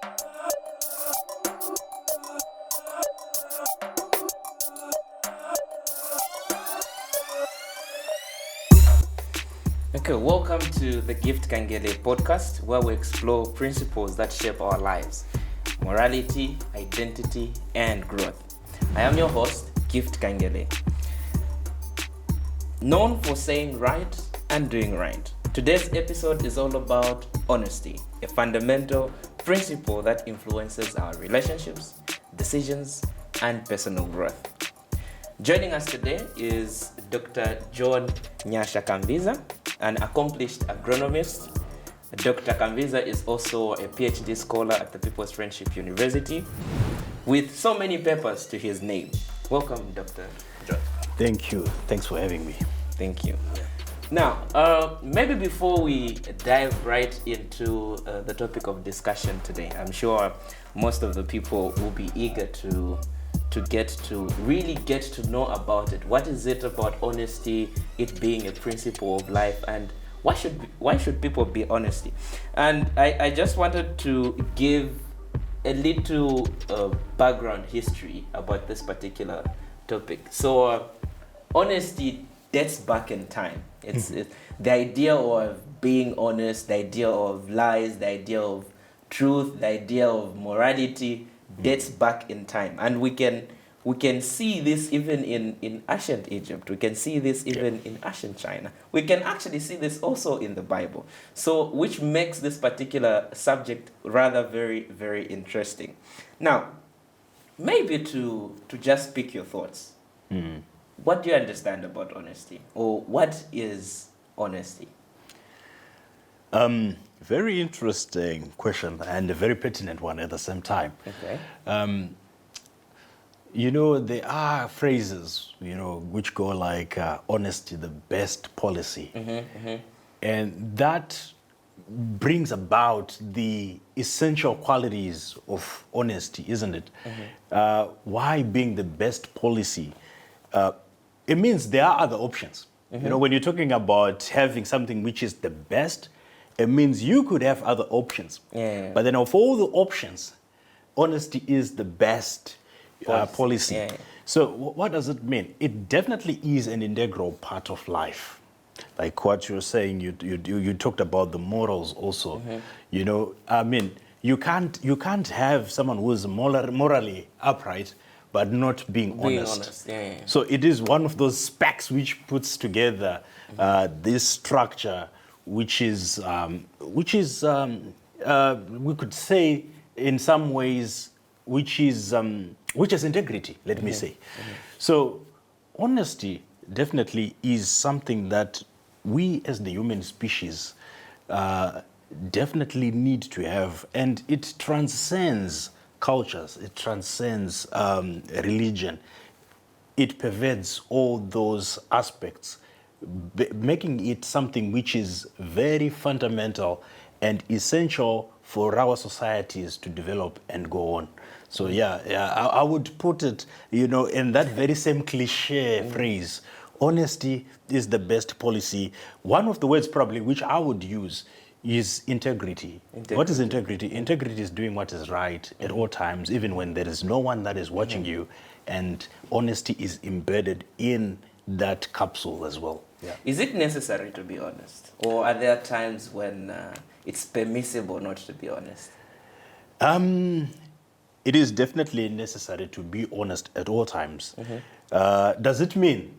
Okay, welcome to the Gift Kangele podcast, where we explore principles that shape our lives, morality, identity, and growth. I am your host, Gift Kangele. Known for saying right and doing right. Today's episode is all about honesty, a fundamental principle that influences our relationships, decisions, and personal growth. Joining us today is Dr. John Nyasha Kavhiza, an accomplished agronomist. Dr. Kavhiza is also a PhD scholar at the People's Friendship University with so many papers to his name. Welcome, Dr. John. Thank you. Thanks for having me. Thank you. Now, maybe before we dive right into the topic of discussion today, I'm sure most of the people will be eager to really get to know about it. What is it about honesty, it being a principle of life, and why should people be honesty? And I just wanted to give a little background history about this particular topic. So honesty dates back in time. It's the idea of being honest, the idea of lies, the idea of truth, the idea of morality dates back in time, and we can see this even in ancient Egypt. We can see this even in ancient China. We can actually see this also in the Bible. So, which makes this particular subject rather very, very interesting. Now, maybe to just pick your thoughts. What do you understand about honesty, or what is honesty? Very interesting question and a very pertinent one at the same time. Okay. There are phrases, which go like honesty, the best policy. And that brings about the essential qualities of honesty, isn't it? Why being the best policy? It means there are other options. When you're talking about having something which is the best, it means you could have other options. But then of all the options, honesty is the best policy. So what does it mean? It definitely is an integral part of life. Like what you're saying, you talked about the morals also. You can't have someone who is morally upright but not being honest. So it is one of those specs which puts together this structure, which is we could say in some ways, which is integrity, let me say. So honesty definitely is something that we as the human species definitely need to have, and it transcends cultures, it transcends religion. It pervades all those aspects, making it something which is very fundamental and essential for our societies to develop and go on. So I would put it, in that very same cliche phrase, honesty is the best policy. One of the words probably which I would use is integrity. What is integrity? Integrity is doing what is right at all times, even when there is no one that is watching you, and honesty is embedded in that capsule as well. Is it necessary to be honest, or are there times when it's permissible not to be honest? It is definitely necessary to be honest at all times. Does it mean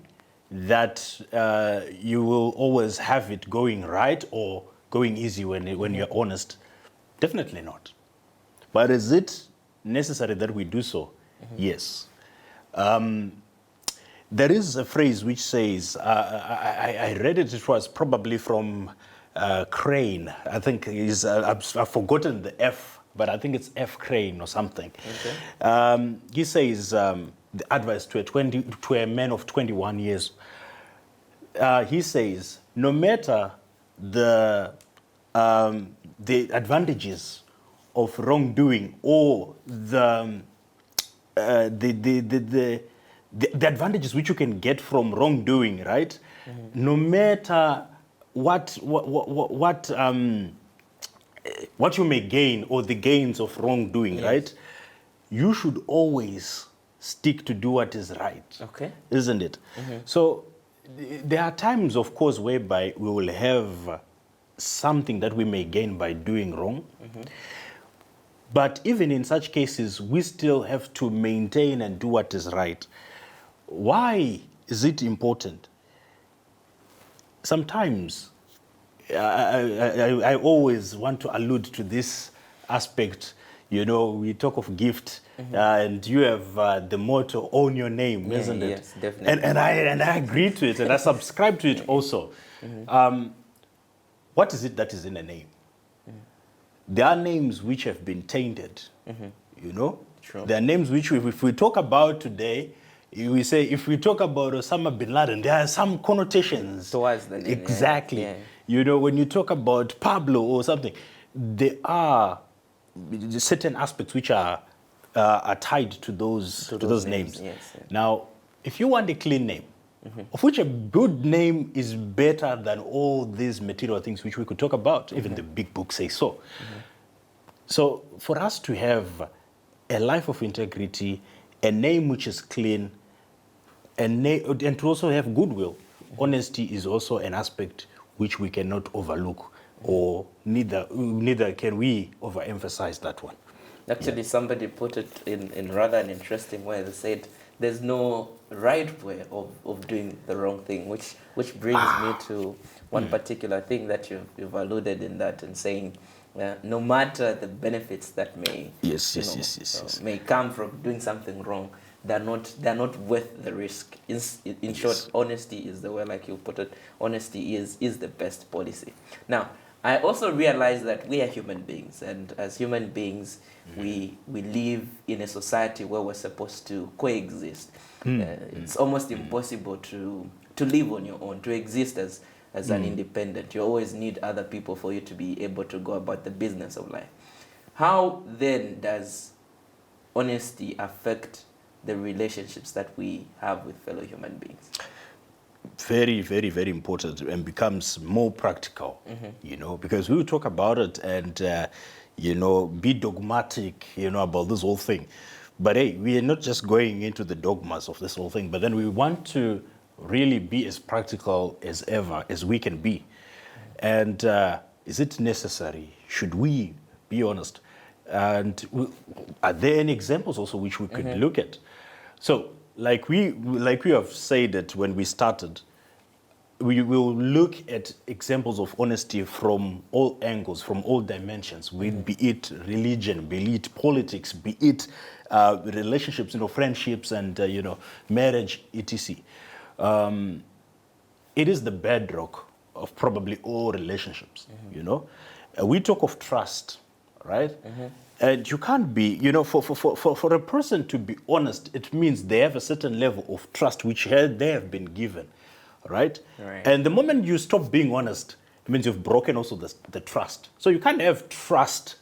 that you will always have it going right or going easy when you're honest? Definitely not. But is it necessary that we do so? Yes. There is a phrase which says, I read it, it was probably from Crane. I think I've forgotten the F, but I think it's F. Crane or something. He says, the advice to a man of 21 years, he says, no matter the advantages of wrongdoing or the advantages which you can get from wrongdoing, right? No matter what what you may gain or the gains of wrongdoing, Yes. right? You should always stick to do what is right. Okay. Isn't it? So there are times, of course, whereby we will have something that we may gain by doing wrong. But even in such cases, we still have to maintain and do what is right. Why is it important? Sometimes I always want to allude to this aspect. You know, we talk of gift, and you have the motto, own your name, Yeah, isn't it? yes, definitely. And I agree to it, and I subscribe to it also. What is it that is in a name? There are names which have been tainted, you know? Sure. There are names which, if we talk about today, we say, if we talk about Osama bin Laden, there are some connotations. Towards the name, yeah. Exactly. Yeah. You know, when you talk about Pablo or something, there are certain aspects which are tied to those names. Yes, yes. Now, if you want a clean name, of which a good name is better than all these material things which we could talk about, even the big book says so. So for us to have a life of integrity, a name which is clean, and to also have goodwill, honesty is also an aspect which we cannot overlook, or neither can we overemphasize that one. Actually, somebody put it in rather an interesting way. They said, there's no right way of doing the wrong thing, which brings me to one particular thing that you've alluded in that, and saying, no matter the benefits that may may come from doing something wrong, they're not worth the risk. In short, honesty is the way, like you put it. Honesty is the best policy. Now, I also realize that we are human beings, and as human beings, we live in a society where we're supposed to coexist. It's almost impossible to live on your own, to exist as an independent. You always need other people for you to be able to go about the business of life. How then does honesty affect the relationships that we have with fellow human beings? Very, very, very important, and becomes more practical, you know, because we will talk about it and, you know, be dogmatic, you know, about this whole thing. But hey, we are not just going into the dogmas of this whole thing, but then we want to really be as practical as ever as we can be. And is it necessary? Should we be honest? And are there any examples also which we could look at? So, like we have said it when we started, we will look at examples of honesty from all angles, from all dimensions, be it religion, be it politics, be it relationships, you know, friendships and, you know, marriage, etc. It is the bedrock of probably all relationships, you know. We talk of trust, right? And you can't be, you know, for a person to be honest, it means they have a certain level of trust which they have been given, right? And the moment you stop being honest, it means you've broken also the trust. So you can't have trust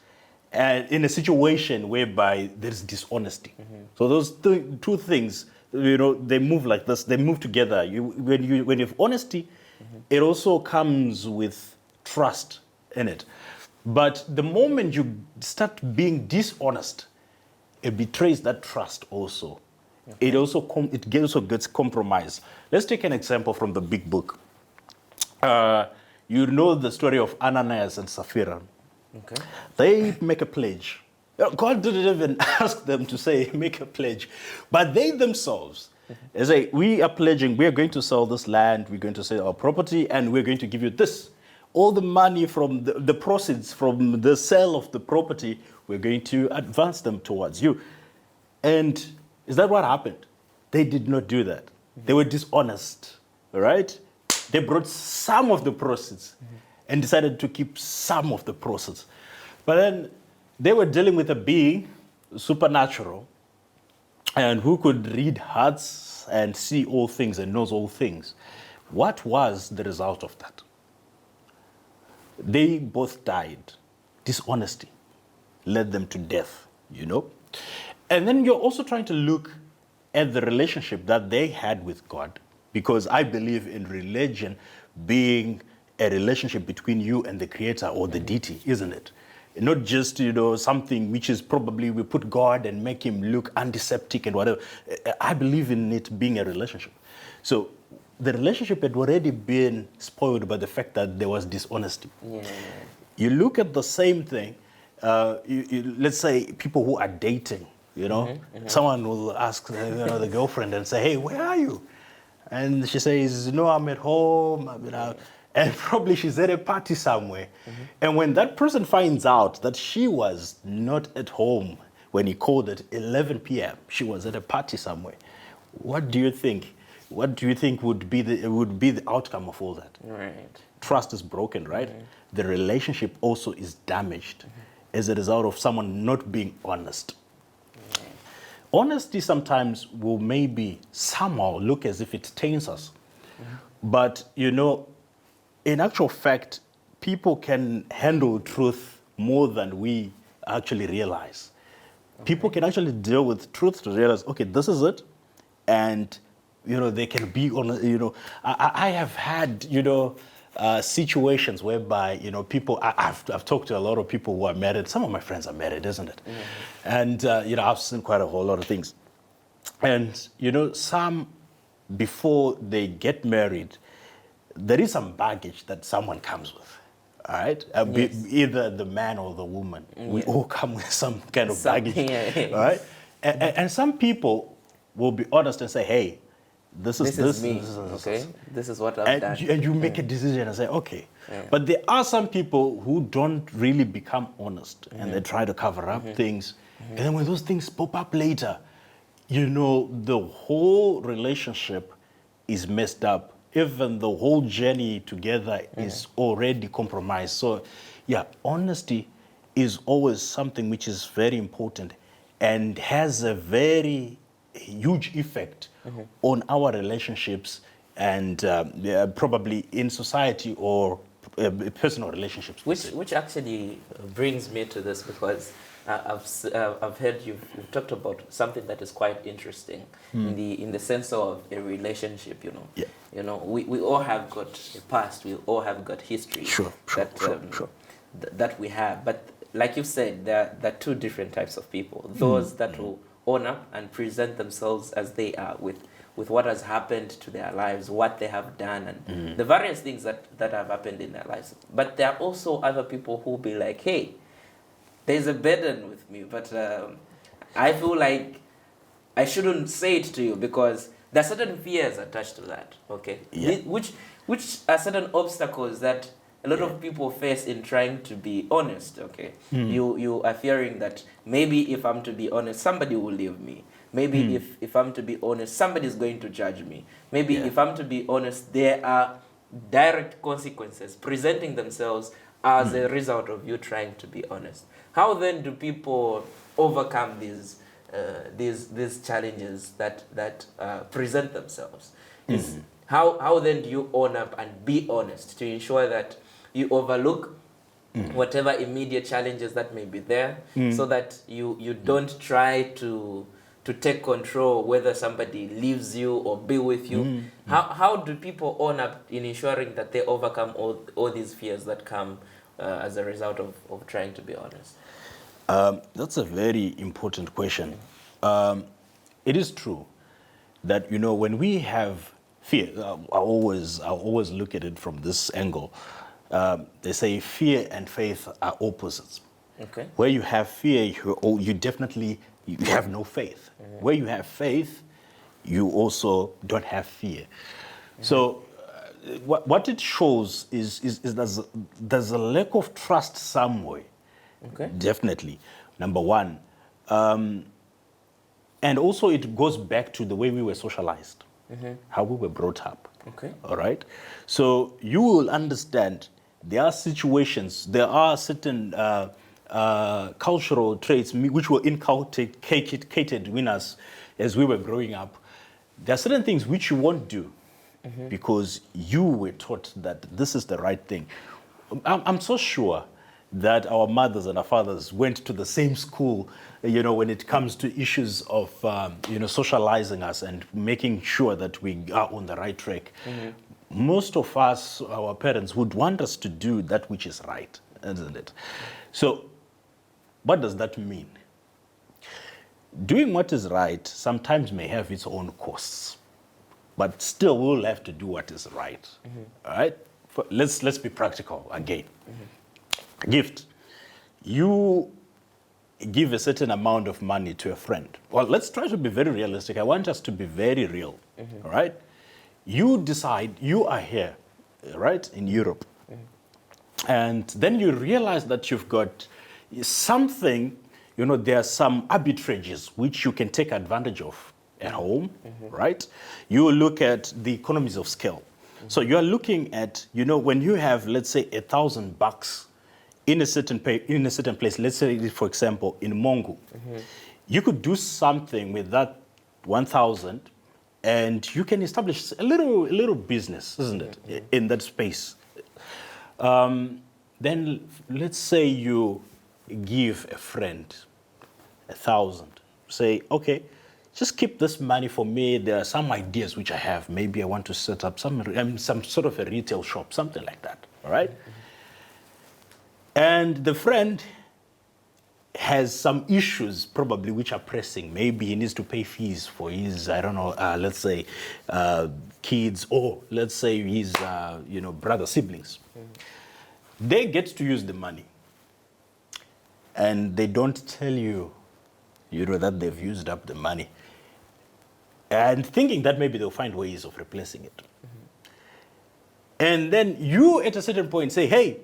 in a situation whereby there is dishonesty. So those two things, you know, they move like this. They move together. When you have honesty, it also comes with trust in it. But the moment you start being dishonest, it betrays that trust also. It also gets compromised. Let's take an example from the big book. You know the story of Ananias and Sapphira. Okay. They make a pledge. God didn't even ask them to say, make a pledge. But they themselves, they say, we are pledging, we are going to sell this land, we're going to sell our property, and we're going to give you this. All the money from the proceeds from the sale of the property, we're going to advance them towards you. And is that what happened? They did not do that. They were dishonest, all right? They brought some of the proceeds and decided to keep some of the proceeds. But then they were dealing with a being, supernatural, and who could read hearts and see all things and knows all things. What was the result of that? They both died. Dishonesty led them to death, you know? And then you're also trying to look at the relationship that they had with God, because I believe in religion being a relationship between you and the Creator or the deity, isn't it? not just, something which is probably we put God and make him look antiseptic and whatever. I believe in it being a relationship. So the relationship had already been spoiled by the fact that there was dishonesty. Yeah. You look at the same thing, let's say people who are dating, someone will ask the girlfriend and say, hey, where are you? And she says, no, I'm at home. And probably she's at a party somewhere. And when that person finds out that she was not at home when he called at 11 p.m., she was at a party somewhere, what do you think? What do you think would be the outcome of all that? Right. Trust is broken, right? The relationship also is damaged as a result of someone not being honest. Honesty sometimes will maybe somehow look as if it taints us. But, in actual fact, people can handle truth more than we actually realize. People can actually deal with truth to realize, okay, this is it. And, they can be on, I have had, situations whereby, people, I've talked to a lot of people who are married. Some of my friends are married, isn't it? And, I've seen quite a whole lot of things. And, some, before they get married, there is some baggage that someone comes with. All right? Either the man or the woman. We all come with some kind of baggage. All right? And some people will be honest and say, hey, this is me. This is what I've done. And you make a decision and say, okay. But there are some people who don't really become honest and they try to cover up things. And then when those things pop up later, the whole relationship is messed up. Even the whole journey together is already compromised. So, honesty is always something which is very important and has a very huge effect on our relationships and probably in society or personal relationships. Which actually brings me to this, because I've heard you've talked about something that is quite interesting in the sense of a relationship. We all have got a past. We all have got history. Sure. That we have. But like you said, there are two different types of people. Those that will own up and present themselves as they are with what has happened to their lives, what they have done, and the various things that have happened in their lives. But there are also other people who will be like, hey, there's a burden with me, but I feel like I shouldn't say it to you because there are certain fears attached to that, okay? Yeah. Which are certain obstacles that a lot of people face in trying to be honest, okay? You are fearing that maybe if I'm to be honest, somebody will leave me. Maybe if I'm to be honest, somebody is going to judge me. Maybe if I'm to be honest, there are direct consequences presenting themselves as a result of you trying to be honest. How then do people overcome these challenges that present themselves? How then do you own up and be honest to ensure that you overlook whatever immediate challenges that may be there, so that you don't try to take control whether somebody leaves you or be with you? How do people own up in ensuring that they overcome all these fears that come as a result of trying to be honest? That's a very important question. It is true that, when we have fear, I always look at it from this angle. They say fear and faith are opposites. Okay. Where you have fear, you definitely have no faith. Where you have faith, you also don't have fear. So what it shows is there's a lack of trust somewhere. Okay. Definitely, number one. And also it goes back to the way we were socialized, how we were brought up. Okay. All right. So you will understand there are situations, there are certain cultural traits which were inculcated in us as we were growing up. There are certain things which you won't do because you were taught that this is the right thing. I'm so sure that our mothers and our fathers went to the same school, when it comes to issues of, socializing us and making sure that we are on the right track. Most of us, our parents, would want us to do that which is right, isn't it? So What does that mean? Doing what is right sometimes may have its own costs, but still we'll have to do what is right. All right? Let's be practical again. Gift. You give a certain amount of money to a friend. Well, let's try to be very realistic. I want us to be very real. All right? You decide you are here, right, in Europe. And then you realize that you've got something, there are some arbitrages which you can take advantage of at home, right? You look at the economies of scale. So you are looking at, when you have, let's say, $1,000 in a certain place, let's say, for example, in Mongo, you could do something with that 1,000 and you can establish a little business, isn't it, in that space. Then let's say you give a friend 1,000. Say, okay, just keep this money for me. There are some ideas which I have. Maybe I want to set up some sort of a retail shop, something like that. All right? And the friend has some issues probably which are pressing. Maybe he needs to pay fees for his, let's say, kids, or let's say his, brother, siblings. They get to use the money. And they don't tell you, that they've used up the money. And thinking that maybe they'll find ways of replacing it. And then you, at a certain point, say, hey,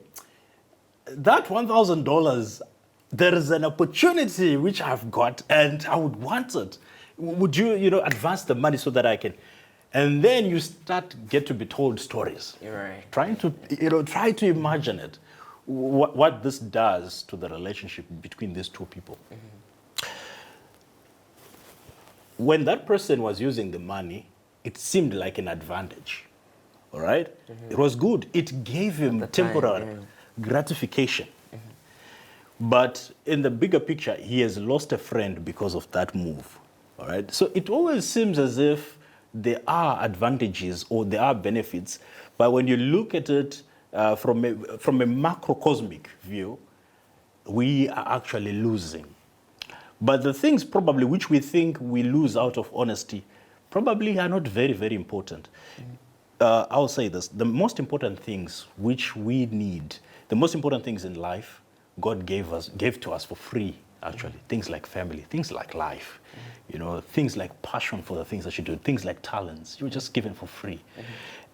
that $1,000, there is an opportunity which I've got, and I would want it. Would you, advance the money so that I can? And then you get to be told stories. You're right. Trying to, try to imagine it, what this does to the relationship between these two people. When that person was using the money, it seemed like an advantage. All right? It was good. It gave him temporary gratification. But in the bigger picture, he has lost a friend because of that move. All right? So it always seems as if there are advantages or there are benefits, but when you look at it from a macrocosmic view, we are actually losing. But the things probably which we think we lose out of honesty probably are not very, very important. I'll say this, the most important things which we need, the most important things in life, God gave to us for free, actually. Things like family, things like life, things like passion for the things that you do, things like talents, you're just given for free.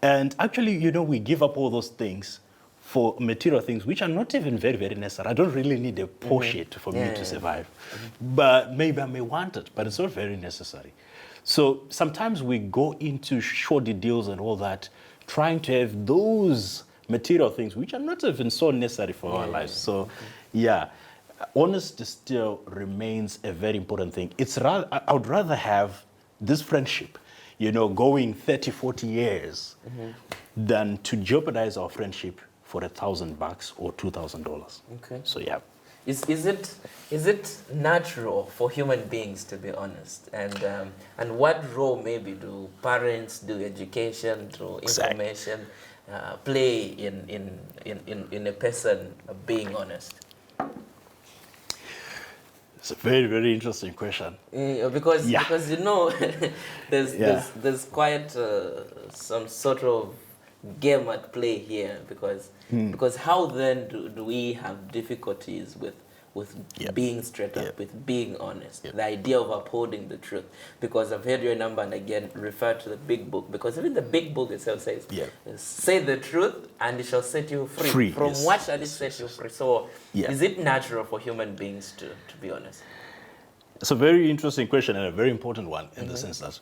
And actually, we give up all those things for material things which are not even very, very necessary. I don't really need a Porsche for me to survive. But maybe I may want it, but it's not very necessary. So sometimes we go into shoddy deals and all that, trying to have those material things which are not even so necessary for our lives. So, honesty still remains a very important thing. I would rather have this friendship, going 30, 40 years than to jeopardize our friendship for $1,000 or $2,000. Okay. So, yeah. Is it natural for human beings to be honest? And what role maybe do parents, do education, do information play in a person being honest? It's a very, very interesting question. Because there's quite some sort of game at play here, because how then do we have difficulties with being straight up, with being honest, the idea of upholding the truth? Because I've heard your number and again refer to the big book, because even the big book itself says, say the truth and it shall set you free. From what shall it set you free? So is it natural for human beings to be honest? It's a very interesting question and a very important one in the sense that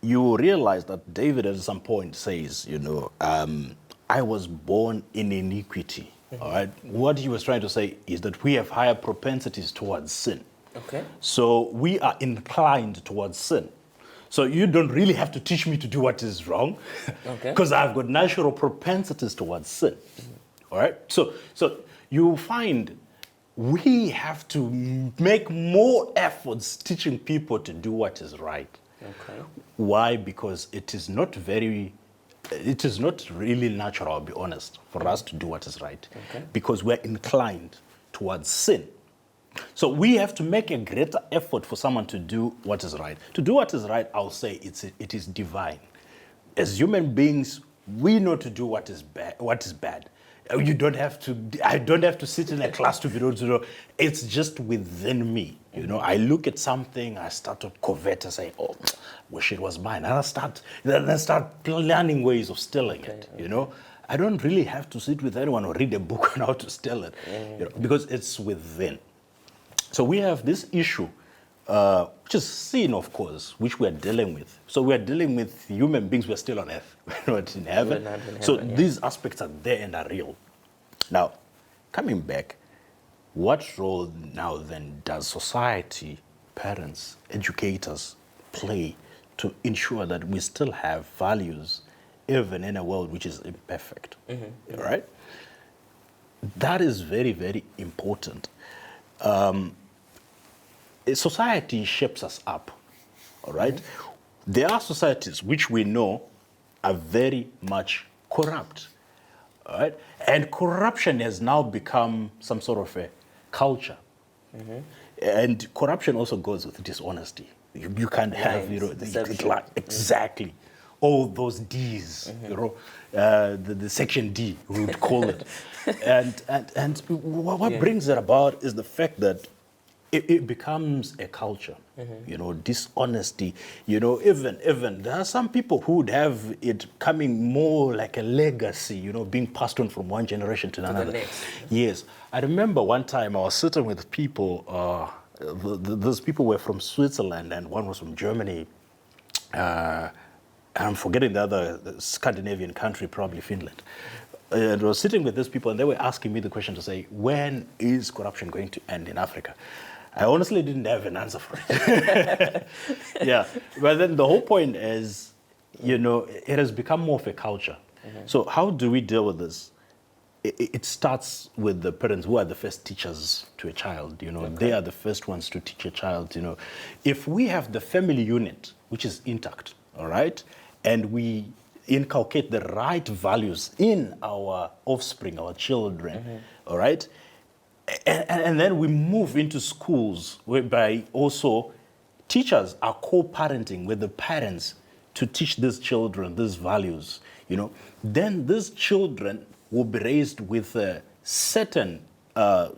you realize that David at some point says, I was born in iniquity. All right. What he was trying to say is that we have higher propensities towards sin. Okay. So we are inclined towards sin. So you don't really have to teach me to do what is wrong, because I've got natural propensities towards sin. All right. So you find we have to make more efforts teaching people to do what is right. Okay. Why? Because it is not really natural, I'll be honest, for us to do what is right. Okay. Because we're inclined towards sin. So we have to make a greater effort for someone to do what is right. To do what is right, I'll say it is divine. As human beings, we know to do what is bad. You don't have to. I don't have to sit in a class to be able to know. It's just within me. You know, I look at something, I start to covet and say, "Oh, wish it was mine." And then I start planning ways of stealing it. You know, I don't really have to sit with anyone or read a book on how to steal it, you know, because it's within. So we have this issue, which is sin, of course, which we are dealing with. So we are dealing with human beings who are still on earth, we're not in heaven. So these aspects are there and are real. Now, coming back, what role now then does society, parents, educators play to ensure that we still have values even in a world which is imperfect, right? That is very, very important. Society shapes us up, all right? There are societies which we know are very much corrupt, all right? And corruption has now become some sort of a culture. And corruption also goes with dishonesty. You can't have, you know, exactly. All those D's, you know, the section D, we would call it. And what brings it about is the fact that it becomes a culture, you know, dishonesty, you know, even there are some people who would have it coming more like a legacy, you know, being passed on from one generation to another. Yes. I remember one time I was sitting with people, those people were from Switzerland and one was from Germany. I'm forgetting the other Scandinavian country, probably Finland. And I was sitting with these people and they were asking me the question to say, when is corruption going to end in Africa? I honestly didn't have an answer for it. Yeah, but then the whole point is, you know, it has become more of a culture. So how do we deal with this? It starts with the parents who are the first teachers to a child, you know. They are the first ones to teach a child, you know. If we have the family unit, which is intact, all right, and we inculcate the right values in our offspring, our children, all right, and then we move into schools whereby also teachers are co-parenting with the parents to teach these children these values, you know, then these children will be raised with a certain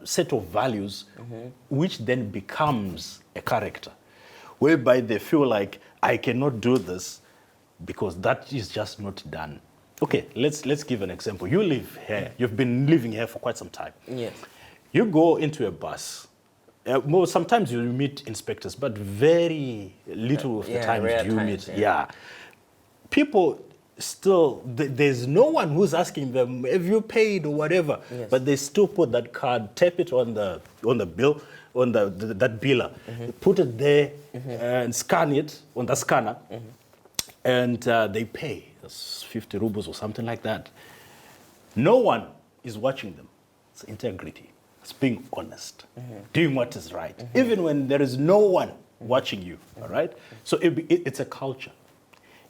set of values, which then becomes a character, whereby they feel like, I cannot do this because that is just not done. Okay, let's give an example. You live here. You've been living here for quite some time. Yes. You go into a bus. Well, sometimes you meet inspectors, but very little of the times do you meet. Yeah. People still, there's no one who's asking them, have you paid or whatever? Yes. But they still put that card, tap it on the bill, on that biller, put it there and scan it on the scanner, and they pay. That's 50 rubles or something like that. No one is watching them. It's integrity. It's being honest, doing what is right, even when there is no one watching you, all right? So it's a culture.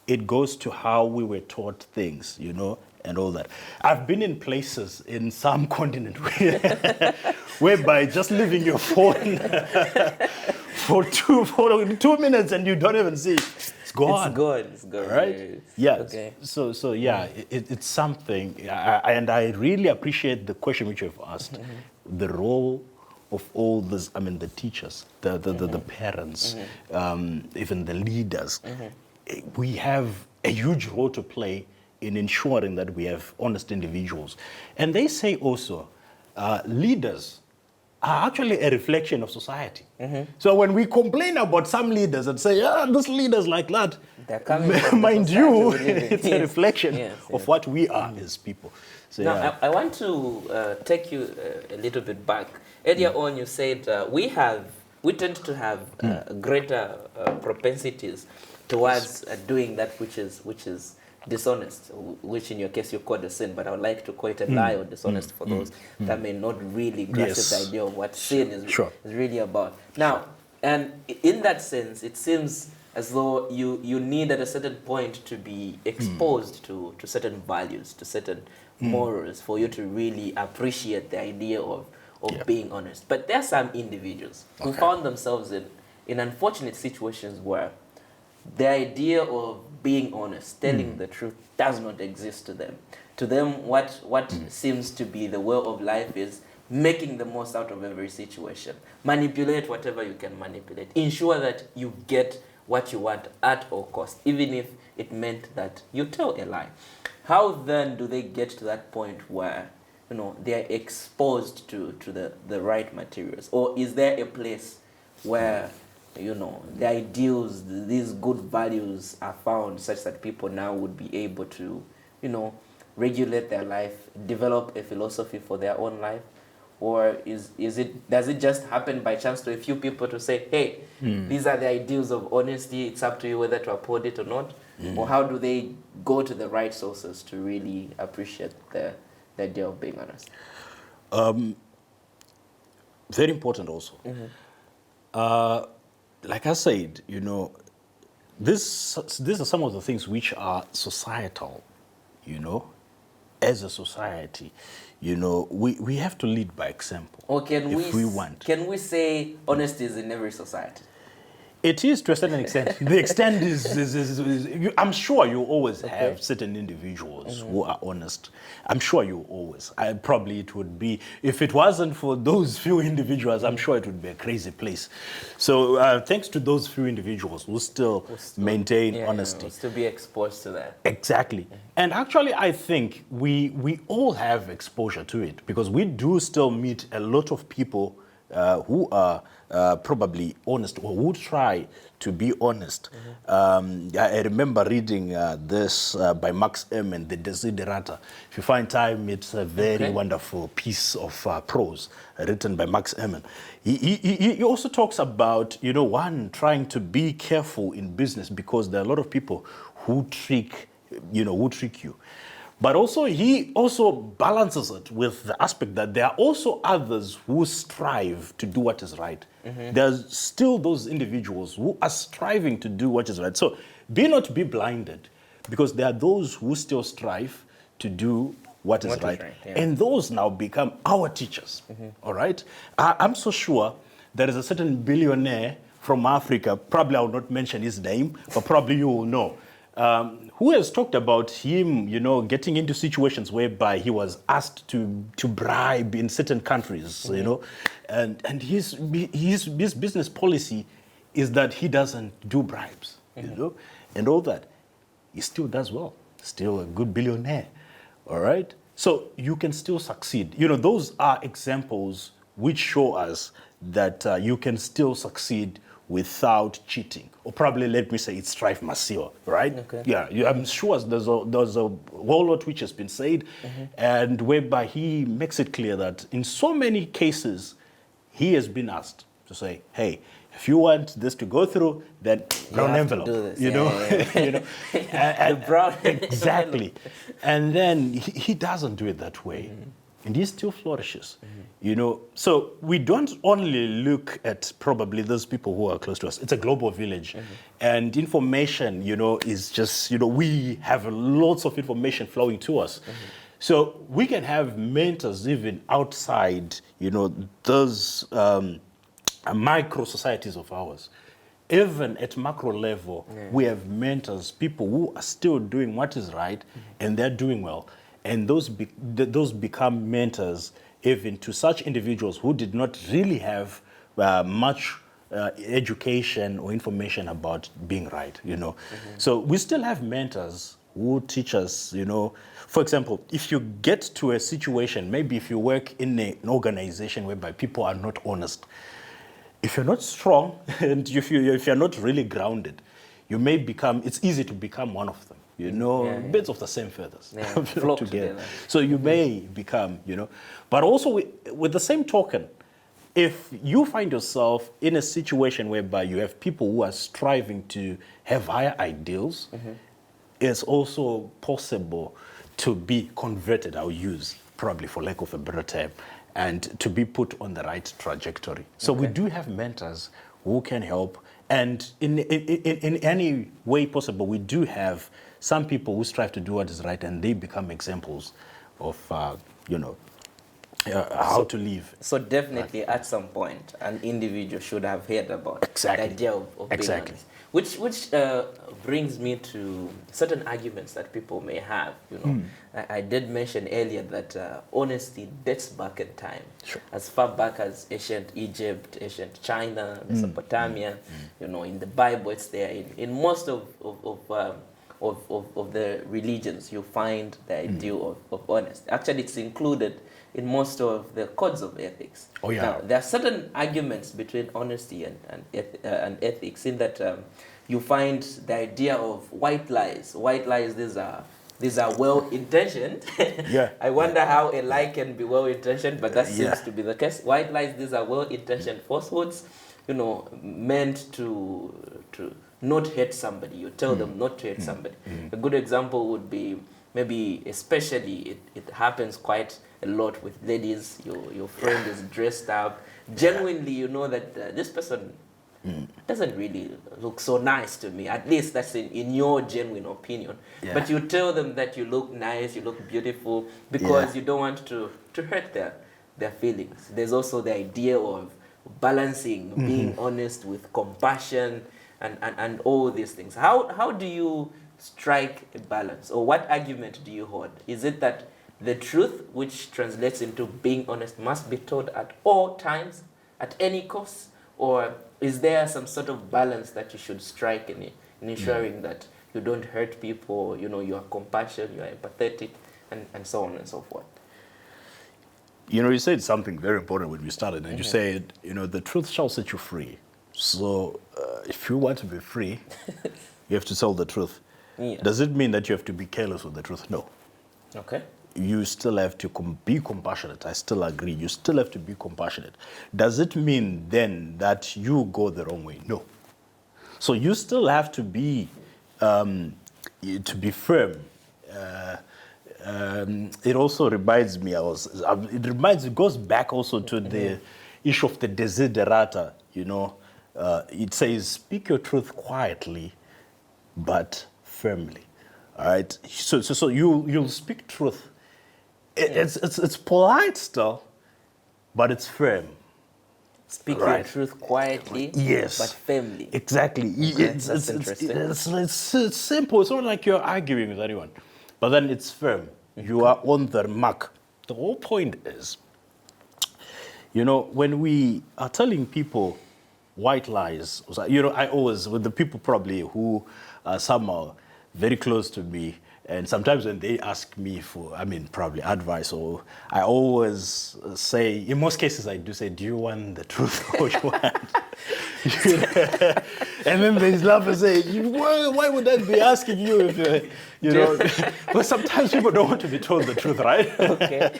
It goes to how we were taught things, you know, and all that. I've been in places in some continent whereby just leaving your phone for 2 minutes and you don't even see it. It's gone. It's good. Right? Yeah. Okay. So yeah, it's something, and I really appreciate the question which you've asked. The role of all this, I mean, the teachers, the parents, even the leaders. We have a huge role to play in ensuring that we have honest individuals. And they say also, leaders are actually a reflection of society. So when we complain about some leaders and say, this leader's like that, mind you, it's a reflection of what we are as people. So, now, I want to take you a little bit back. Earlier on, you said we tend to have greater propensities towards doing that which is dishonest, which in your case you call a sin, but I would like to call it a lie or dishonest for those that may not really grasp the idea of what sin is really about. Now, and in that sense, it seems as though you need at a certain point to be exposed to certain values, to certain morals, for you to really appreciate the idea of of being honest. But there are some individuals who found themselves in unfortunate situations where the idea of being honest, telling the truth, does not exist to them. To them, what seems to be the way of life is making the most out of every situation. Manipulate whatever you can manipulate. Ensure that you get what you want at all cost, even if it meant that you tell a lie. How then do they get to that point where they are exposed to the right materials? Or is there a place where the ideals, these good values are found such that people now would be able to regulate their life, develop a philosophy for their own life? Or does it just happen by chance to a few people to say, hey, these are the ideals of honesty, it's up to you whether to uphold it or not? Or how do they go to the right sources to really appreciate the idea of being honest? Very important also. Like I said, these are some of the things which are societal, as a society. We have to lead by example. Or can we say honesty is in every society? It is to a certain extent. The extent is I'm sure you always have certain individuals who are honest. I'm sure you always. Probably it would be, if it wasn't for those few individuals, I'm sure it would be a crazy place. So thanks to those few individuals who still maintain honesty. We'll still be exposed to that. Exactly. And actually, I think we all have exposure to it, because we do still meet a lot of people who are probably honest, or who try to be honest. I remember reading this by Max Ehrmann, The Desiderata. If you find time, it's a very wonderful piece of prose written by Max Ehrmann. He also talks about, one, trying to be careful in business, because there are a lot of people who trick you. But also, he also balances it with the aspect that there are also others who strive to do what is right. There's still those individuals who are striving to do what is right. So be not be blinded, because there are those who still strive to do what is right. And those now become our teachers. All right? I'm so sure there is a certain billionaire from Africa, probably I will not mention his name, but probably you will know, who has talked about him, getting into situations whereby he was asked to bribe in certain countries, and his business policy is that he doesn't do bribes, and all that. He still does well, still a good billionaire, all right? So you can still succeed. Those are examples which show us that you can still succeed without cheating, or probably let me say it's strife masio, right? I'm sure there's a whole lot which has been said, and whereby he makes it clear that in so many cases he has been asked to say, hey, if you want this to go through, then brown envelope, the brown exactly. And then he doesn't do it that way. And he still flourishes, So we don't only look at probably those people who are close to us. It's a global village. And information, is just, we have lots of information flowing to us. So we can have mentors even outside, those micro societies of ours. Even at macro level, we have mentors, people who are still doing what is right, and they're doing well. And those become mentors even to such individuals who did not really have much education or information about being right, So we still have mentors who teach us, For example, if you get to a situation, maybe if you work in an organization whereby people are not honest, if you're not strong and if you're not really grounded, it's easy to become one of them. Birds of the same feathers flock together. So you may become, But also with the same token, if you find yourself in a situation whereby you have people who are striving to have higher ideals, it's also possible to be converted, I'll use, probably for lack of a better term, and to be put on the right trajectory. So we do have mentors who can help. And in any way possible, we do have some people who strive to do what is right, and they become examples of, how to live. So definitely at some point, an individual should have heard about Exactly. the idea of being honest. Which brings me to certain arguments that people may have. I did mention earlier that honesty dates back in time, as far back as ancient Egypt, ancient China, Mesopotamia. In the Bible, it's there. In most of the religions, you find the idea of honesty. Actually, it's included in most of the codes of ethics. Oh yeah. Now, there are certain arguments between honesty and ethics in that you find the idea of white lies. White lies, these are well-intentioned. Yeah. I wonder how a lie can be well-intentioned, but that seems to be the case. White lies, these are well-intentioned falsehoods, meant to not hurt somebody. You tell them not to hurt somebody. A good example would be, maybe especially it happens quite a lot with ladies. Your friend is dressed up. Genuinely, you know that this person doesn't really look so nice to me. At least that's in your genuine opinion. Yeah. But you tell them that you look nice, you look beautiful, because you don't want to hurt their feelings. There's also the idea of balancing being honest with compassion and all these things. How do you strike a balance, or what argument do you hold? Is it that the truth, which translates into being honest, must be told at all times, at any cost, or is there some sort of balance that you should strike in ensuring that you don't hurt people, you are compassionate, you are empathetic, and so on and so forth? You said something very important when we started, and you said, the truth shall set you free. So if you want to be free, you have to tell the truth. Yeah. Does it mean that you have to be careless with the truth? No. Okay. You still have to be compassionate. I still agree. You still have to be compassionate. Does it mean then that you go the wrong way? No. So you still have to be firm. It also reminds me. It goes back also to the issue of the desiderata. It says, "Speak your truth quietly, but firmly." All right. So you'll speak truth. It's polite still, but it's firm. Speak your truth quietly, but firmly. Exactly. Okay, that's interesting. It's simple. It's not like you're arguing with anyone, but then it's firm. You are on the mark. The whole point is, when we are telling people white lies, I always, with the people probably who are somehow very close to me, and sometimes when they ask me for, probably advice, or I always say, in most cases I do say, do you want the truth or you want? And then they laugh and say, why would I be asking you if, but sometimes people don't want to be told the truth, right? Okay.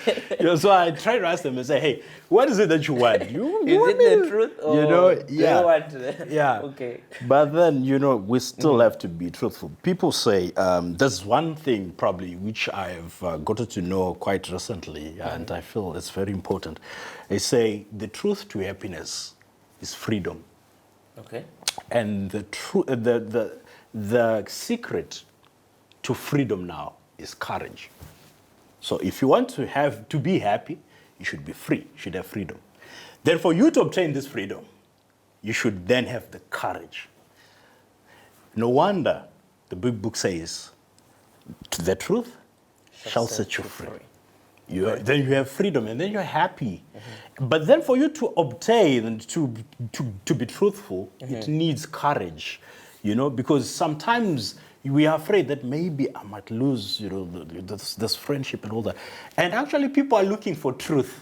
So I try to ask them and say, hey, what is it that you want? Is it the truth or do you want the... Yeah. Okay. But then, we still have to be truthful. People say, there's one thing probably which I've gotten to know quite recently, and I feel it's very important. They say the truth to happiness is freedom. Okay. And the secret to freedom now is courage. So if you want to be happy, you should be free. You should have freedom. Then for you to obtain this freedom, you should then have the courage. No wonder the big book says, the truth shall set you free. Then you have freedom, and then you're happy. But then for you to obtain and to be truthful, it needs courage, because sometimes we are afraid that maybe I might lose, this friendship and all that. And actually, people are looking for truth.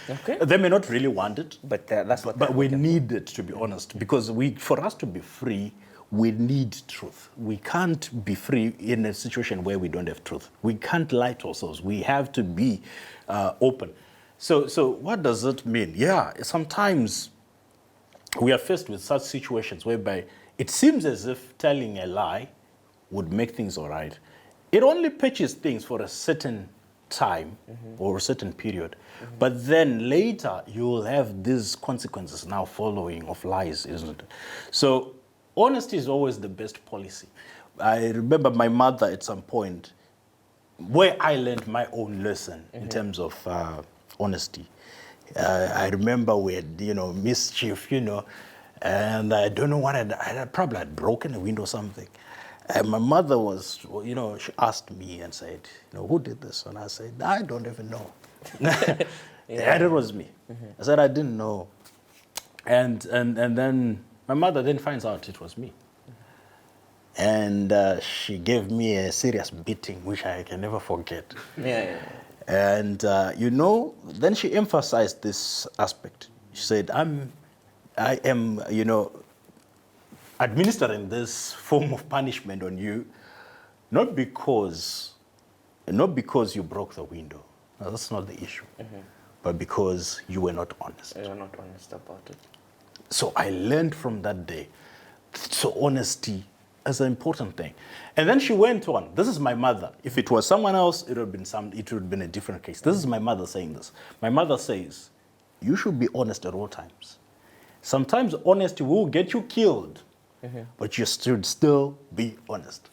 Okay. They may not really want it, but that's what. But we need it, to be honest, because for us to be free, we need truth. We can't be free in a situation where we don't have truth. We can't lie to ourselves. We have to be open. So what does it mean? Yeah, sometimes we are faced with such situations whereby it seems as if telling a lie would make things all right. It only patches things for a certain time or a certain period. But then later you will have these consequences now following of lies, isn't it? So honesty is always the best policy. I remember my mother at some point where I learned my own lesson in terms of honesty. I remember we had, mischief, and I don't know what I probably had broken a window or something. And my mother was, she asked me and said, who did this? And I said, I don't even know. And it was me. I said, I didn't know. And then my mother then finds out it was me. And she gave me a serious beating, which I can never forget. And, then she emphasized this aspect. She said, I am, administering this form of punishment on you, not because you broke the window. No, that's not the issue. But because you were not honest. You were not honest about it. So I learned from that day. So honesty is an important thing. And then she went on. This is my mother. If it was someone else, it would have been a different case. This is my mother saying this. My mother says, you should be honest at all times. Sometimes honesty will get you killed, but you should still be honest.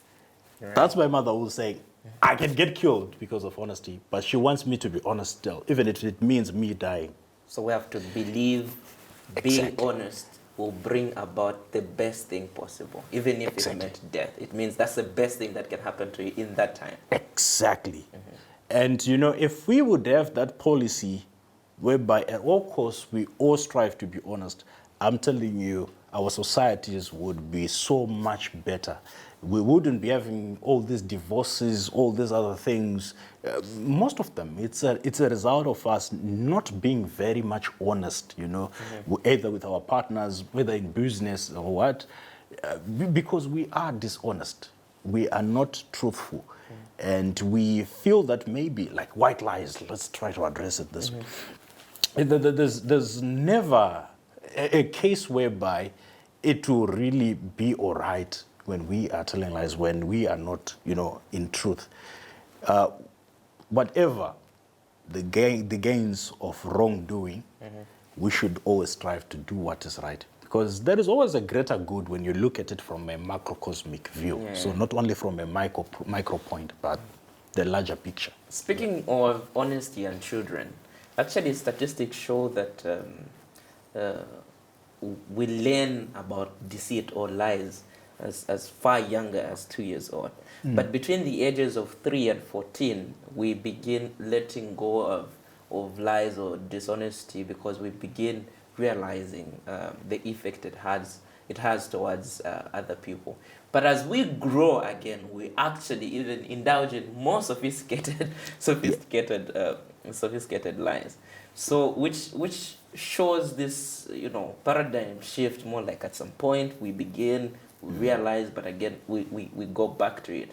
Right. That's my mother who say, I can get killed because of honesty, but she wants me to be honest still, even if it means me dying. So we have to believe being honest will bring about the best thing possible, even if it meant death. It means that's the best thing that can happen to you in that time. Exactly. And, if we would have that policy whereby at all costs we all strive to be honest, I'm telling you, our societies would be so much better. We wouldn't be having all these divorces, all these other things. Most of them, it's a result of us not being very much honest, either with our partners, whether in business or what, because we are dishonest. We are not truthful. And we feel that maybe, like white lies, let's try to address it this way. There's never a case whereby it will really be all right when we are telling lies, when we are not, in truth. Whatever the gains of wrongdoing, we should always strive to do what is right. Because there is always a greater good when you look at it from a macrocosmic view. So not only from a micro point, but the larger picture. Speaking of honesty and children, actually statistics show that we learn about deceit or lies as far younger as 2 years old. But between the ages of 3 and 14, we begin letting go of lies or dishonesty because we begin realizing the effect it has towards other people. But as we grow again, we actually even indulge in more sophisticated lies. So which shows this, paradigm shift more like at some point we realize, but again, we go back to it.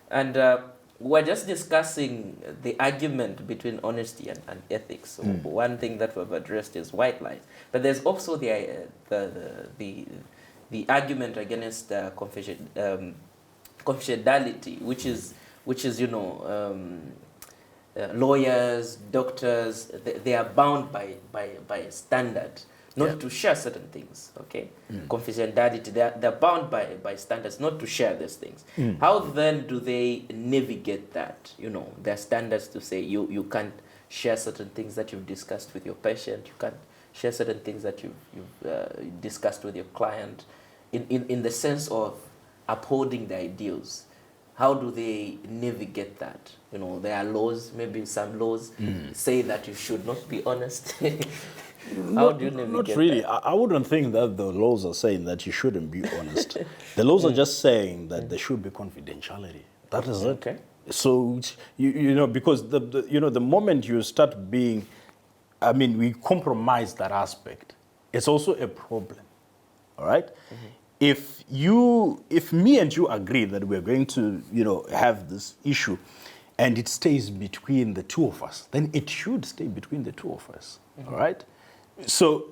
And we're just discussing the argument between honesty and ethics. So one thing that we've addressed is white lies. But there's also the argument against confidentiality, which is lawyers, doctors, they are bound by standard not to share certain things, okay? Confidentiality, they're bound by standards not to share these things. How then do they navigate that? There are standards to say you can't share certain things that you've discussed with your patient, you can't share certain things that you've discussed with your client, in the sense of upholding the ideals. How do they navigate that? There are laws, maybe some laws say that you should not be honest. How do you navigate Not really. That? I wouldn't think that the laws are saying that you shouldn't be honest. The laws are just saying that there should be confidentiality. That is it. Okay. So, because the moment you start being, we compromise that aspect, it's also a problem. All right? If me and you agree that we're going to, have this issue and it stays between the two of us, then it should stay between the two of us. All right? So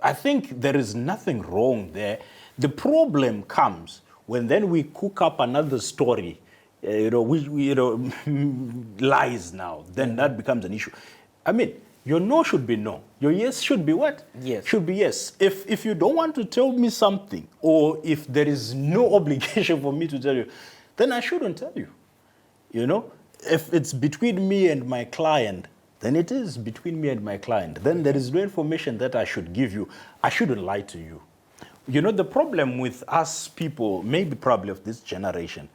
I think there is nothing wrong there. The problem comes when then we cook up another story, lies now. Then that becomes an issue. Your no should be no. Your yes should be what? Yes. Should be yes. If you don't want to tell me something, or if there is no obligation for me to tell you, then I shouldn't tell you. If it's between me and my client, then it is between me and my client. Then there is no information that I should give you. I shouldn't lie to you. You know, the problem with us people, maybe probably of this generation,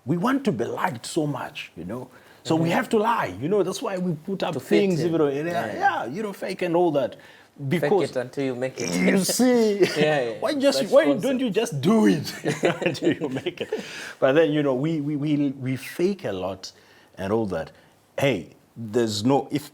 we want to be liked so much, you know. So we have to lie, you know. That's why we put up things, you know, fake and all that. Because fake it until you make it. you see, why concept. don't you just do it until you make it? But then, you know, we fake a lot and all that. Hey, there's no, if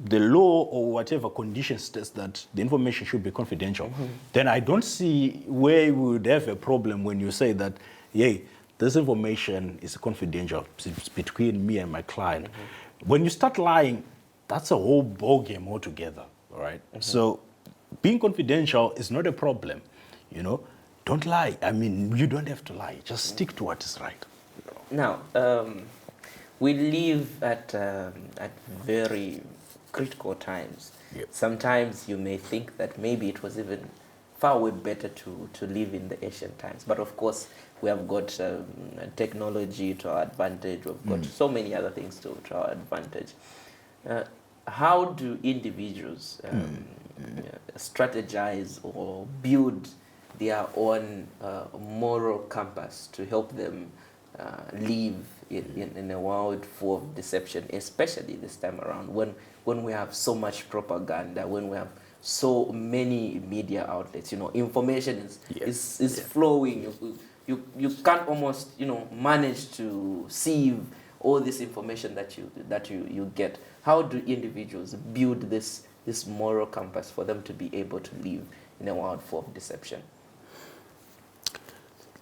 the law or whatever condition states that the information should be confidential, then I don't see where we would have a problem when you say that, yay, this information is confidential. It's between me and my client. When you start lying, that's a whole ballgame altogether, all right? So being confidential is not a problem, you know? Don't lie. I mean, you don't have to lie. Just stick to what is right. Now, we live at very critical times. Yep. Sometimes you may think that maybe it was even far way better to live in the ancient times. But of course, we have got technology to our advantage. We've got so many other things to our advantage. How do individuals strategize or build their own moral compass to help them live in a world full of deception, especially this time around when we have so much propaganda, when we have so many media outlets, you know, information is flowing. You can't almost, you know, manage to sieve all this information that you get. How do individuals build this moral compass for them to be able to live in a world full of deception?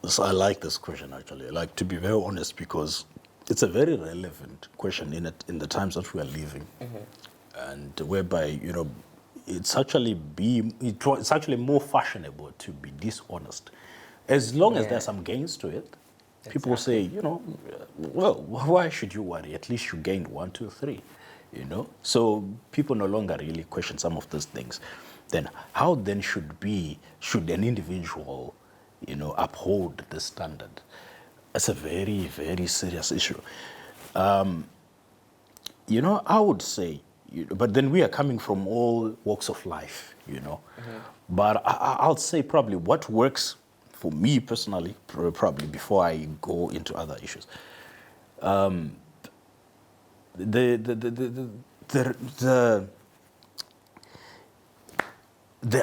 So I like this question, actually. Like, to be very honest, because it's a very relevant question in the times that we are living, and whereby, you know, it's actually more fashionable to be dishonest, as long as there's some gains to it. People say, you know, well, why should you worry? At least you gained 1, 2, 3, you know. So people no longer really question some of those things. Then how then should an individual, you know, uphold the standard? That's a very, very serious issue. You know, I would say, but then we are coming from all walks of life, you know. But I'll say probably what works for me personally, probably before I go into other issues, the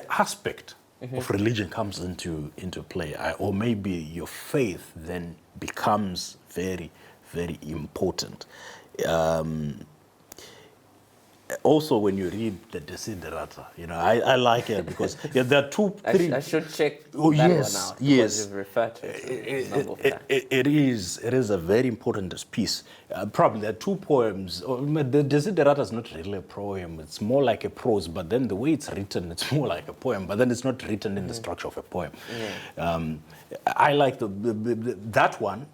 aspect of religion comes into play, or maybe your faith then becomes very, very important. Also, when you read the Desiderata, you know, I like it because there are 2, 3. I should check that one out because you've referred to it. It is a very important piece. Probably there are 2 poems. The Desiderata is not really a poem. It's more like a prose, but then the way it's written, it's more like a poem, but then it's not written in the structure of a poem. I like that one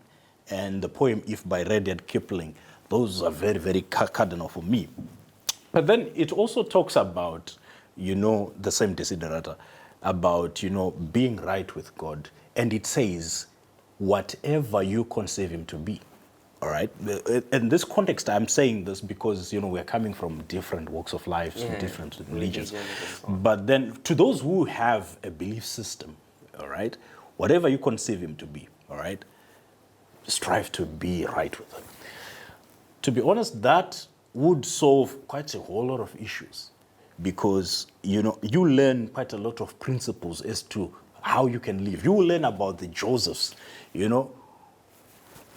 and the poem If by Rudyard Kipling. Those are very, very cardinal for me. But then it also talks about, you know, the same Desiderata, about, you know, being right with God. And it says, whatever you conceive him to be. All right? In this context, I'm saying this because, you know, we're coming from different walks of life, different religions. But then to those who have a belief system, all right, whatever you conceive him to be, all right, strive to be right with him. To be honest, that would solve quite a whole lot of issues because, you know, you learn quite a lot of principles as to how you can live. You will learn about the Josephs, you know.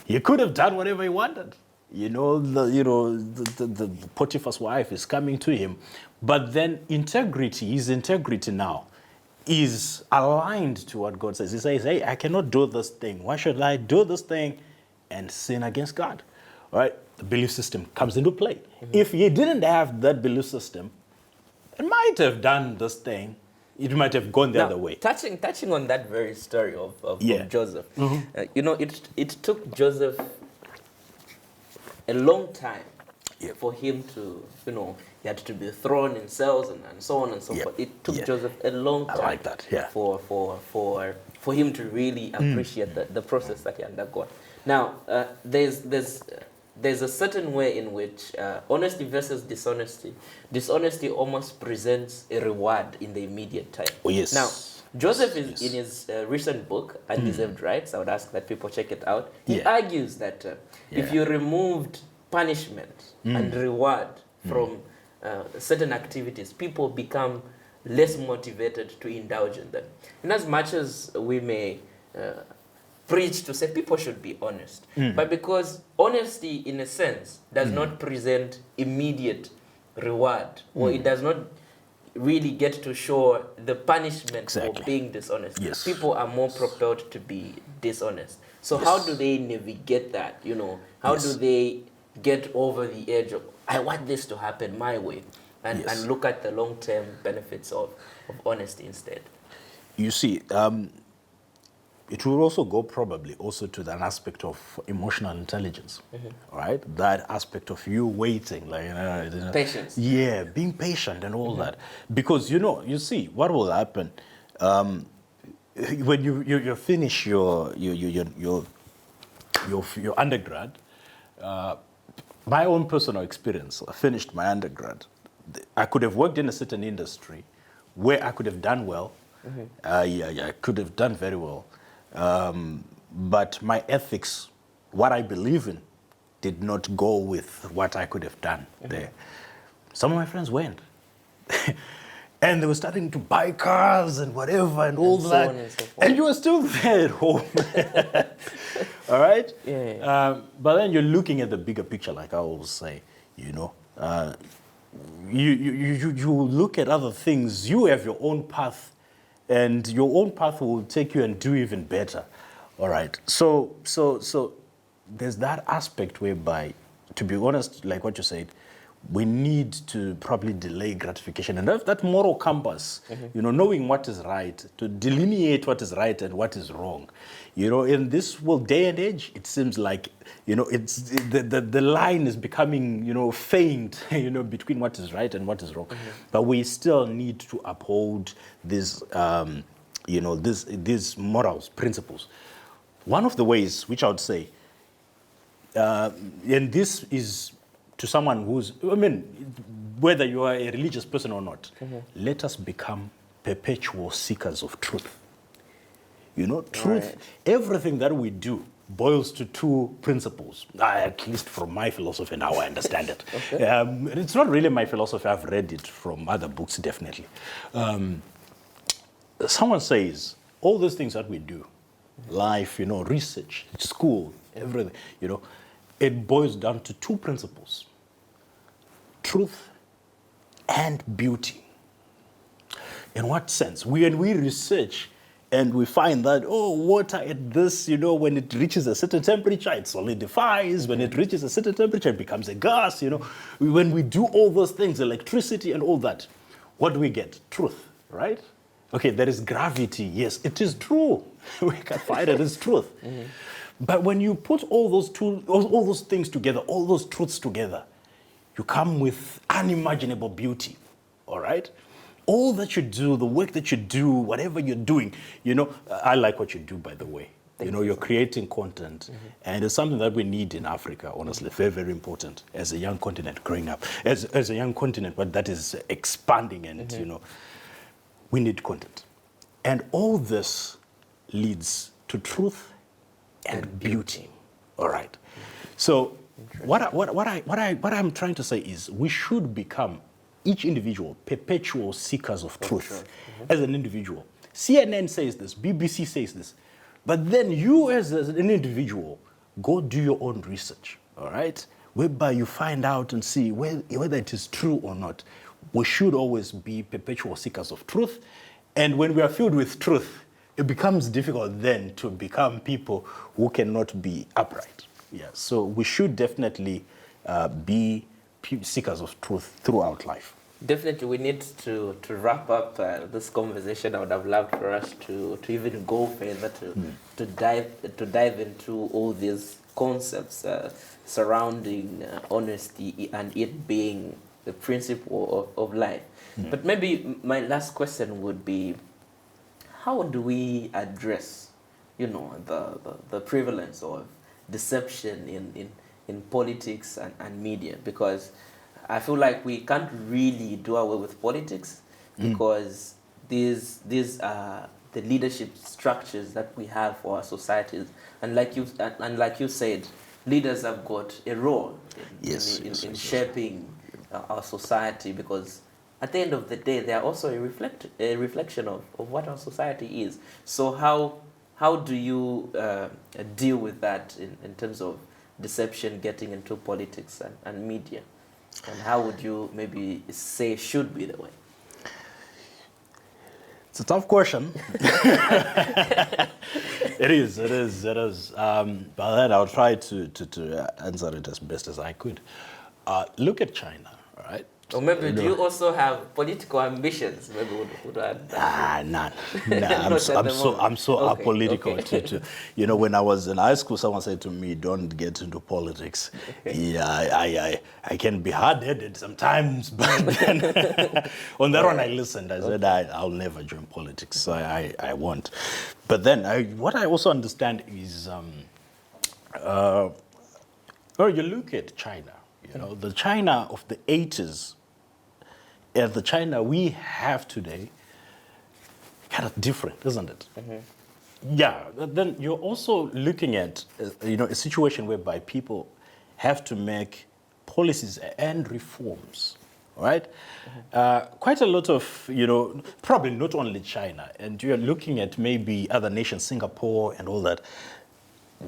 He could have done whatever he wanted. You know, the Potiphar's wife is coming to him. But then his integrity now is aligned to what God says. He says, hey, I cannot do this thing. Why should I do this thing and sin against God? All right? The belief system comes into play. If he didn't have that belief system, it might have done this thing. It might have gone the other way. Touching on that very story of Joseph, you know, it took Joseph a long time for him to, you know, he had to be thrown in cells and so on and so forth. It took Joseph a long time. I like that, for him to really appreciate the process that he undergone. Now, there's there's a certain way in which honesty versus dishonesty almost presents a reward in the immediate time. Oh, yes. Now, Joseph is Yes. in his recent book, Undeserved Rights. I would ask that people check it out. He Yeah. argues that if Yeah. you removed punishment and reward from certain activities, people become less motivated to indulge in them. In as much as we may preach to say people should be honest, but because honesty, in a sense, does not present immediate reward, or it does not really get to show the punishment Exactly. for being dishonest. Yes. People are more propelled to be dishonest. So how do they navigate that? How do they get over the edge of, I want this to happen my way, and look at the long-term benefits of honesty instead? You see, it will also go probably also to an aspect of emotional intelligence, right? That aspect of you waiting, like, Patience. Yeah, being patient and all that. Because, you see, what will happen when you finish your undergrad, my own personal experience, I finished my undergrad. I could have worked in a certain industry where I could have done well. I could have done very well. But my ethics, what I believe in, did not go with what I could have done there. Some of my friends went. And they were starting to buy cars and whatever and all so that. on and so forth. And you were still there at home. All right? Yeah. But then you're looking at the bigger picture, like I always say, you look at other things. You have your own path, and your own path will take you and do even better. All right. So there's that aspect whereby, to be honest, like what you said, we need to probably delay gratification and have that moral compass, knowing what is right, to delineate what is right and what is wrong. In this day and age, it seems like, it's the line is becoming, faint, between what is right and what is wrong. But we still need to uphold these, these morals, principles. One of the ways, which I would say, and this is to someone who's, whether you are a religious person or not, let us become perpetual seekers of truth. Truth, Right. Everything that we do boils to two principles, at least from my philosophy and how I understand it. It's not really my philosophy, I've read it from other books, definitely. Someone says, all those things that we do, life, research, school, everything, it boils down to two principles: truth and beauty. In what sense? When we research and we find that, water at this, when it reaches a certain temperature, it solidifies. When it reaches a certain temperature, it becomes a gas, When we do all those things, electricity and all that, what do we get? Truth, right? Okay, there is gravity. Yes, it is true. We can find it as truth. But when you put all those things together, all those truths together, you come with unimaginable beauty, all right? All that you do, the work that you do, whatever you're doing, I like what you do, by the way. You're creating content, and it's something that we need in Africa, honestly, very, very important as a young continent growing up, as a young continent, but that is expanding, and, we need content. And all this leads to truth and beauty. All right. So what I'm trying to say is we should become, each individual, perpetual seekers of truth as an individual. CNN says this, BBC says this, but then you as an individual, go do your own research, all right? Whereby you find out and see whether it is true or not. We should always be perpetual seekers of truth. And when we are filled with truth, it becomes difficult then to become people who cannot be upright. Yeah. So we should definitely be seekers of truth throughout life. Definitely, we need to wrap up this conversation. I would have loved for us to even go further, to dive into all these concepts surrounding honesty and it being the principle of life. But maybe my last question would be, how do we address, the prevalence of deception in politics and media, because I feel like we can't really do away with politics because these are the leadership structures that we have for our societies, and like you said, leaders have got a role in shaping our society, because at the end of the day they are also a reflection of what our society is. So how do you deal with that in terms of deception getting into politics and media? And how would you maybe say should be the way? It's a tough question. It is. But then I'll try to answer it as best as I could. Look at China, all right? Or maybe do you also have political ambitions? Maybe would add None. I'm so Okay, apolitical. okay. When I was in high school, someone said to me, "Don't get into politics." Yeah, I can be hard-headed sometimes, but then on that one I listened. I said, I'll never join politics. So I won't. But then what I also understand is, you look at China. The China of the 80s. And the China we have today, kind of different, isn't it? Yeah. Then you're also looking at a situation whereby people have to make policies and reforms, right? Quite a lot of probably not only China, and you're looking at maybe other nations, Singapore and all that.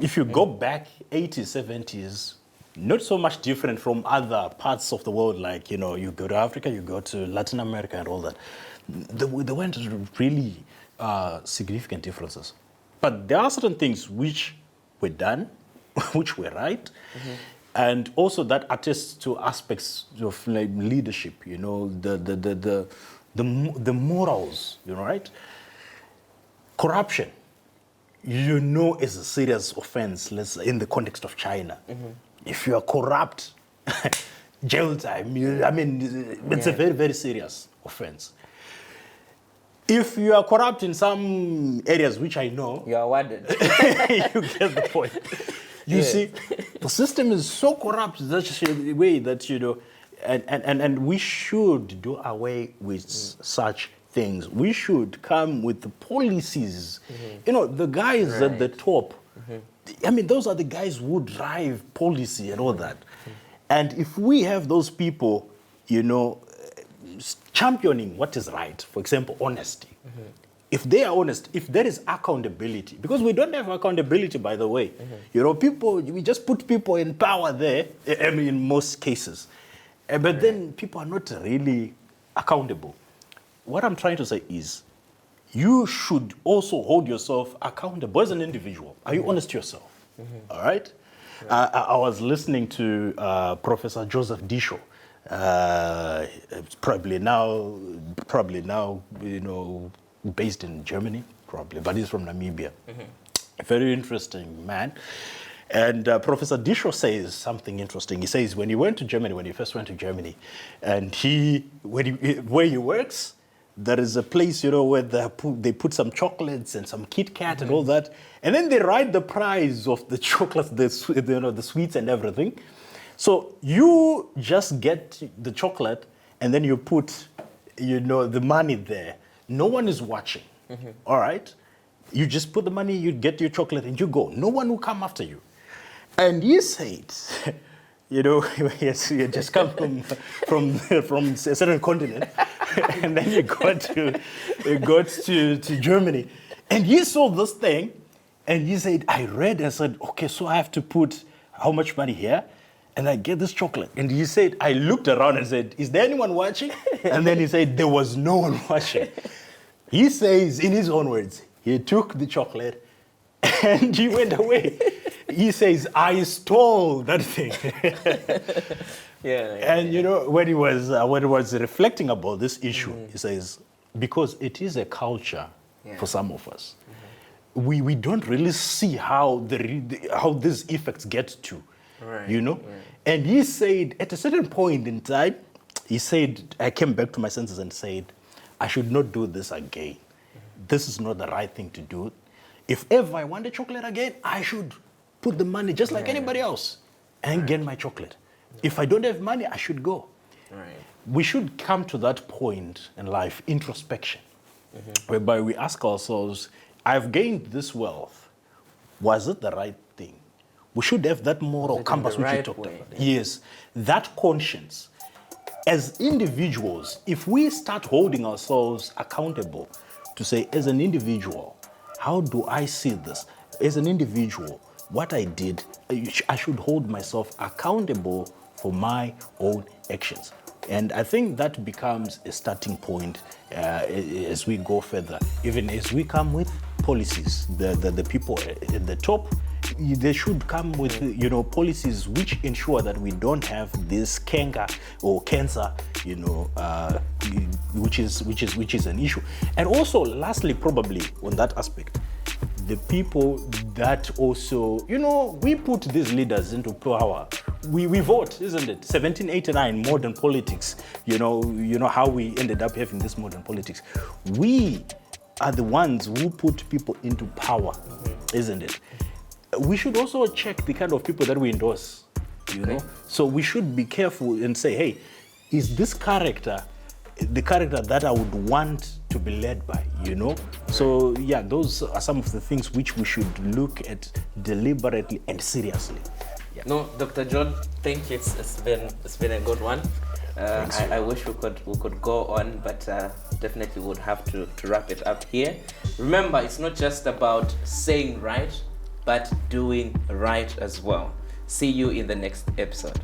If you go back 80s, 70s. Not so much different from other parts of the world, like, you go to Africa, you go to Latin America and all that. There weren't really significant differences. But there are certain things which were done, which were right, and also that attests to aspects of leadership, the morals, right? Corruption, is a serious offense, let's say, in the context of China. If you are corrupt, jail time. It's a very, very serious offense. If you are corrupt in some areas, which I know, you are awarded. You get the point. You see, the system is so corrupt such a way that and we should do away with such things. We should come with the policies. The guys at the top. Those are the guys who drive policy and all that. And if we have those people, championing what is right, for example, honesty. If they are honest, if there is accountability, because we don't have accountability, by the way. We just put people in power there, in most cases. But then people are not really accountable. What I'm trying to say is, you should also hold yourself accountable as an individual. Are you honest to yourself? All right? I was listening to Professor Joseph Disho, probably now, based in Germany, probably, but he's from Namibia. A very interesting man. And Professor Disho says something interesting. He says when he first went to Germany, and where he works, there is a place, where they put some chocolates and some Kit Kat and all that. And then they write the price of the chocolates, the sweets and everything. So you just get the chocolate and then you put, the money there. No one is watching, all right? You just put the money, you get your chocolate and you go. No one will come after you. And he said, yes, you just come from a certain continent, and then you got to Germany, and he saw this thing, and he said, I said, okay, so I have to put how much money here, and I get this chocolate. And he said, I looked around and said, is there anyone watching? And then he said, there was no one watching. He says, in his own words, he took the chocolate and he went away. He says, I stole that thing. When he was reflecting about this issue, he says, because it is a culture for some of us, we don't really see how how these effects get to, And he said, at a certain point in time, he said, I came back to my senses and said, I should not do this again. This is not the right thing to do. If ever I want a chocolate again, I should put the money just like anybody else. and get my chocolate. If I don't have money, I should go. Right. We should come to that point in life, introspection, whereby we ask ourselves, I've gained this wealth. Was it the right thing? We should have that moral compass which we talked about. Yes, that conscience. As individuals, if we start holding ourselves accountable to say, as an individual, how do I see this? As an individual, what I did, I should hold myself accountable for my own actions. And I think that becomes a starting point as we go further. Even as we come with policies, the people at the top, they should come with policies which ensure that we don't have this canker or cancer, which is an issue. And also, lastly, probably on that aspect, the people that also, we put these leaders into power. We vote, isn't it? 1789, modern politics. You know how we ended up having this modern politics. We are the ones who put people into power, isn't it? We should also check the kind of people that we endorse, know. So we should be careful and say, hey, is this character the character that I would want to be led by, So yeah, those are some of the things which we should look at deliberately and seriously. Yeah. No, Dr. John, thank you. It's been a good one. I wish we could go on, but definitely would have to wrap it up here. Remember, it's not just about saying right, but doing right as well. See you in the next episode.